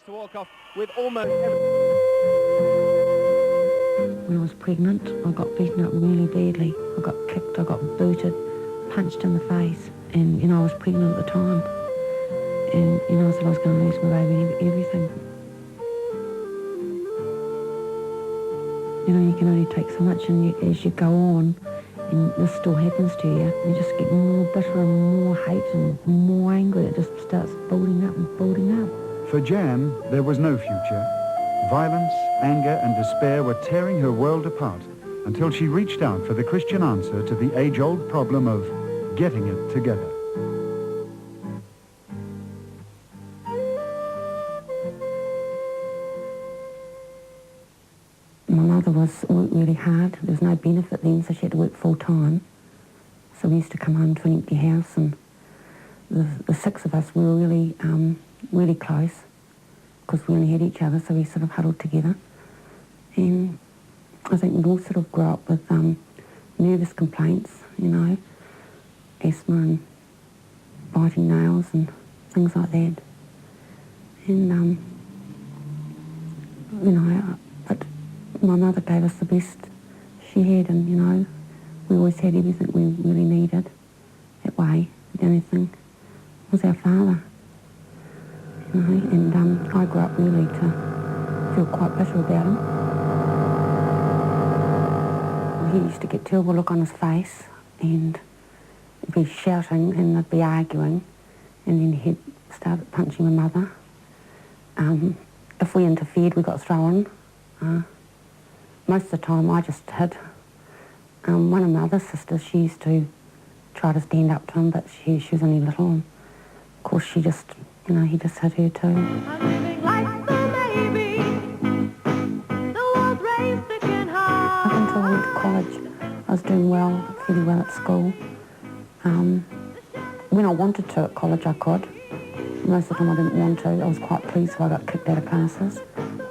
To walk off with almost. When I was pregnant, I got beaten up really badly. I got kicked, I got booted, punched in the face, and I was pregnant at the time. And I said I was going to lose my baby and everything. You can only take so much, and as you go on, and this still happens to you, you just get more bitter and more hate and more angry. It just starts building up and building up. For Jan, there was no future. Violence, anger and despair were tearing her world apart until she reached out for the Christian answer to the age-old problem of getting it together. My mother worked really hard. There was no benefit then, so she had to work full-time. So we used to come home to an empty house, and the six of us were really really close, because we only had each other, so we sort of huddled together. And I think we all sort of grew up with nervous complaints, asthma and biting nails and things like that. And, but my mother gave us the best she had, and, we always had everything we really needed that way. The only thing was our father. And I grew up really to feel quite bitter about him. He used to get a terrible look on his face, and he'd be shouting and they'd be arguing, and then he'd start punching my mother. If we interfered, we got thrown. Most of the time I just hid. One of my other sisters, she used to try to stand up to him, but she was only little, and of course she just... he just had her too. I'm living like the baby. The world raised again high. Up until I went to college, I was doing fairly well at school. When I wanted to at college, I could. Most of the time I didn't want to. I was quite pleased, so I got kicked out of classes.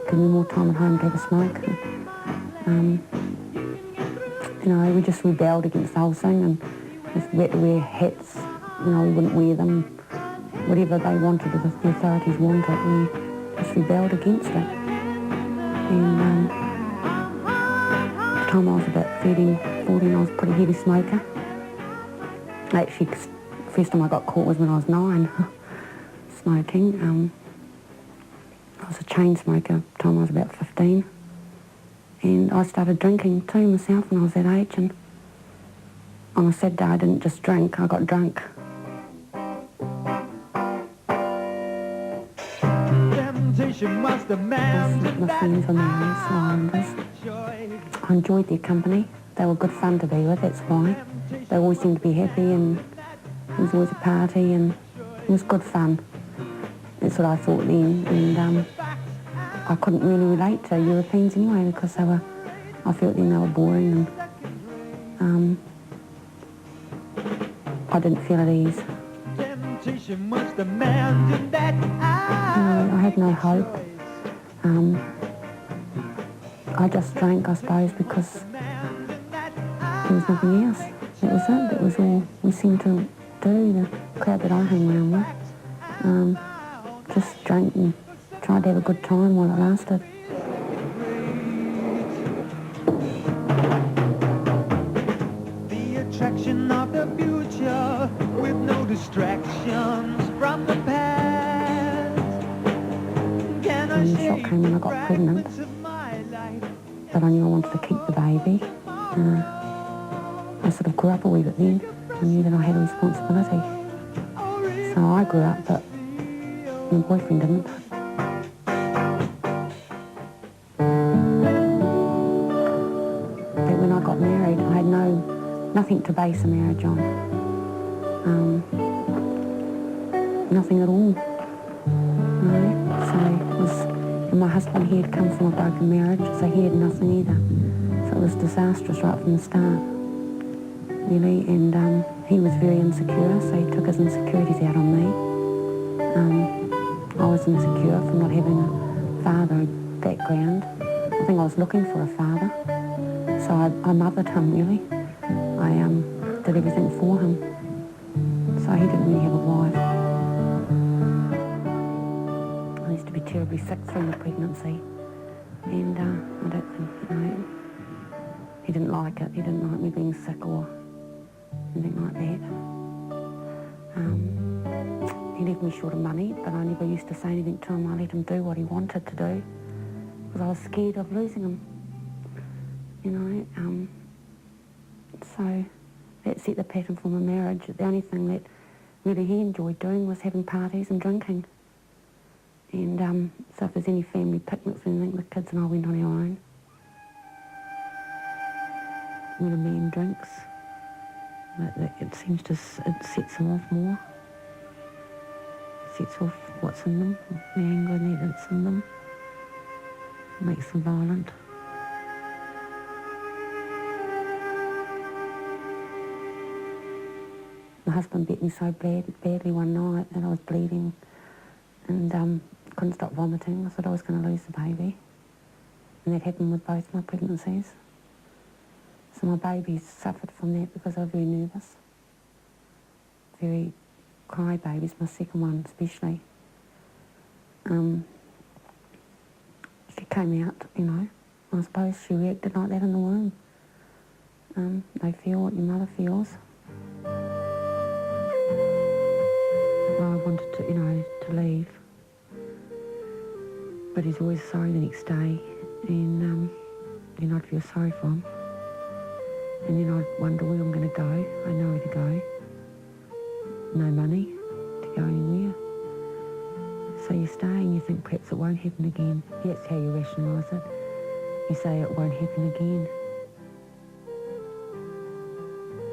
Gave me more time at home to have a smoke. We just rebelled against the whole thing, and if we had to wear hats, we wouldn't wear them. Whatever they wanted, or the authorities wanted, we just rebelled against it. And at the time I was about 13, 14, I was a pretty heavy smoker. Actually, the first time I got caught was when I was 9, smoking. I was a chain smoker at the time I was about 15. And I started drinking too myself when I was that age. And on a Saturday I didn't just drink, I got drunk. My friends were Maoris, Islanders. I enjoyed their company. They were good fun to be with, that's why. They always seemed to be happy, and there was always a party, and it was good fun. That's what I thought then. And I couldn't really relate to Europeans anyway, because I felt then they were boring, and I didn't feel at ease. I had no hope. I just drank, I suppose, because there was nothing else. That was it. That was all we seemed to do, the crowd that I hung around with. Just drank and tried to have a good time while it lasted. The attraction of the future with no distractions from the past. And the shock came when I got pregnant, but I knew I wanted to keep the baby. I sort of grew up a wee bit then. I knew that I had a responsibility. So I grew up, but my boyfriend didn't. But when I got married, I had nothing to base a marriage on. Nothing at all. So it was, and my husband, he had come from a broken marriage, so he had nothing either. So it was disastrous right from the start, really. And he was very insecure, so he took his insecurities out on me. I was insecure from not having a father background. I think I was looking for a father, so I mothered him, really. I did everything for him, so he didn't really have a wife. I used to be terribly sick through the pregnancy. And I don't think, he didn't like it. He didn't like me being sick or anything like that. He left me short of money, but I never used to say anything to him. I let him do what he wanted to do because I was scared of losing him, So that set the pattern for my marriage. The only thing that really he enjoyed doing was having parties and drinking. And so if there's any family picnics or anything, the kids and I went on our own. When a man drinks, it seems to, it sets them off more. It sets off what's in them, the anger that's in them. It makes them violent. My husband beat me so badly one night that I was bleeding and couldn't stop vomiting. I thought I was going to lose the baby. And that happened with both my pregnancies. So my babies suffered from that because they were very nervous. Very cry babies, my second one especially. She came out, I suppose she reacted like that in the womb. They feel what your mother feels. Well, I wanted to leave. But he's always sorry the next day, and then I'd feel sorry for him. And then I'd wonder where I'm going to go. I know where to go. No money to go anywhere. So you stay and you think perhaps it won't happen again. That's how you rationalise it. You say it won't happen again.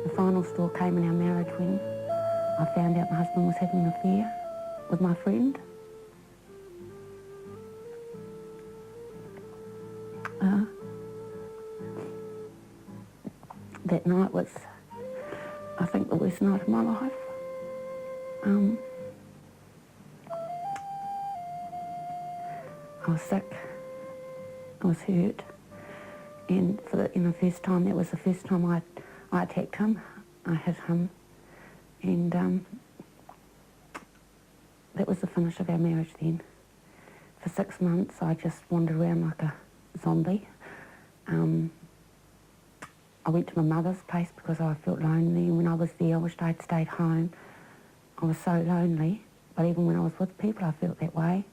The final straw came in our marriage when I found out my husband was having an affair with my friend. That night was, I think, the worst night of my life. I was sick, I was hurt, and for the first time, that was the first time I attacked him. I hit him, and that was the finish of our marriage then. For 6 months, I just wandered around like a zombie. I went to my mother's place because I felt lonely, and when I was there, I wished I'd stayed home. I was so lonely, but even when I was with people, I felt that way.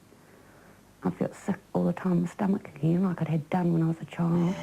I felt sick all the time, my stomach again, like I'd had done when I was a child.